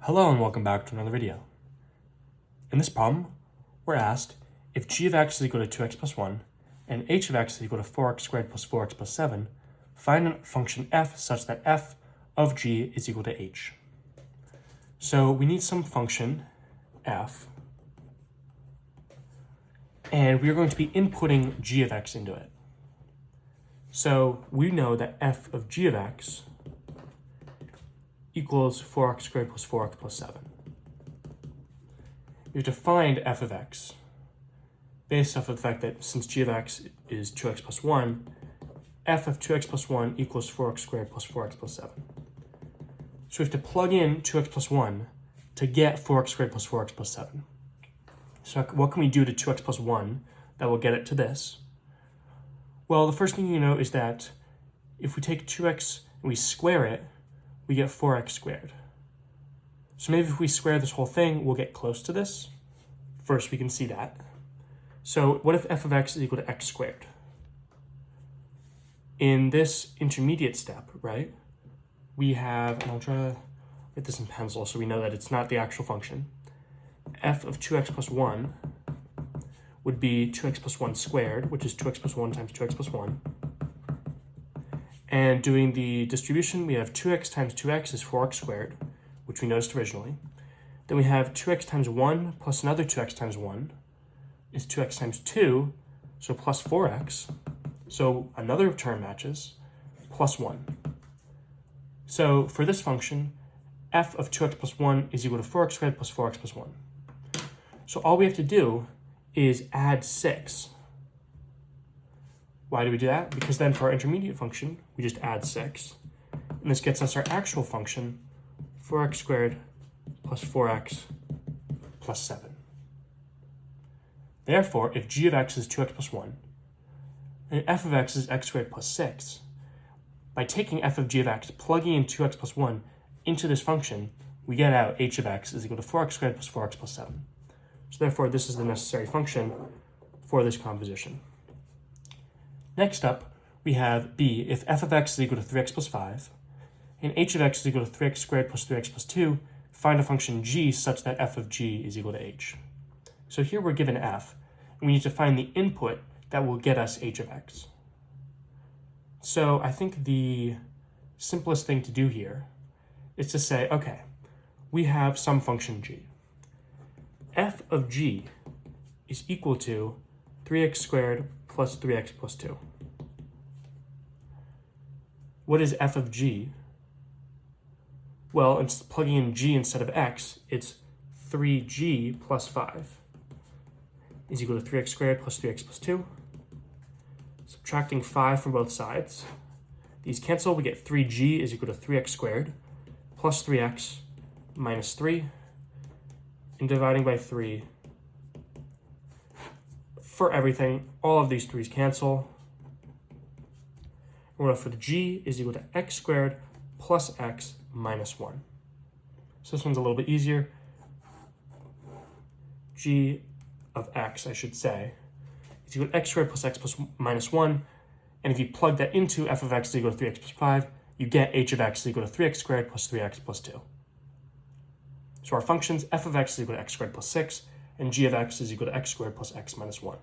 Hello and welcome back to another video. In this problem, we're asked if g of x is equal to 2x plus 1 and h of x is equal to 4x squared plus 4x plus 7, find a function f such that f of g is equal to h. So we need some function f, and we are going to be inputting g of x into it. So we know that f of g of x equals 4x squared plus 4x plus 7. We have to find f of x based off of the fact that since g of x is 2x plus 1, f of 2x plus 1 equals 4x squared plus 4x plus 7. So we have to plug in 2x plus 1 to get 4x squared plus 4x plus 7. So what can we do to 2x plus 1 that will get it to this? Well, the first thing you know is that if we take 2x and we square it, we get 4x squared. So maybe if we square this whole thing, we'll get close to this. First, we can see that. So what if f of x is equal to x squared? In this intermediate step, right, we have, and I'll try to write this in pencil so we know that it's not the actual function. F of 2x plus 1 would be 2x plus 1 squared, which is 2x plus 1 times 2x plus 1. And doing the distribution, we have 2x times 2x is 4x squared, which we noticed originally. Then we have 2x times 1 plus another 2x times 1 is 2x times 2, so plus 4x. So another term matches, plus 1. So for this function, f of 2x plus 1 is equal to 4x squared plus 4x plus 1. So all we have to do is add 6. Why do we do that? Because then for our intermediate function, we just add 6. And this gets us our actual function, 4x squared plus 4x plus 7. Therefore, if g of x is 2x plus 1, and f of x is x squared plus 6, by taking f of g of x, plugging in 2x plus 1 into this function, we get out h of x is equal to 4x squared plus 4x plus 7. So therefore, this is the necessary function for this composition. Next up, we have b, if f of x is equal to 3x plus 5, and h of x is equal to 3x squared plus 3x plus 2, find a function g such that f of g is equal to h. So here we're given f, and we need to find the input that will get us h of x. So I think the simplest thing to do here is to say, okay, we have some function g. F of g is equal to 3x squared plus 3x plus 2. What is f of g? Well, it's plugging in g instead of x, it's 3g plus 5 is equal to 3x squared plus 3x plus 2. Subtracting 5 from both sides. These cancel, we get 3g is equal to 3x squared plus 3x minus 3. And dividing by 3, for everything, all of these 3's cancel. We're left with g is equal to x squared plus x minus 1. So this one's a little bit easier. G of x, I should say, is equal to x squared plus x plus minus 1. And if you plug that into f of x is equal to 3x plus 5, you get h of x is equal to 3x squared plus 3x plus 2. So our functions, f of x is equal to x squared plus 6, and g of x is equal to x squared plus x minus 1.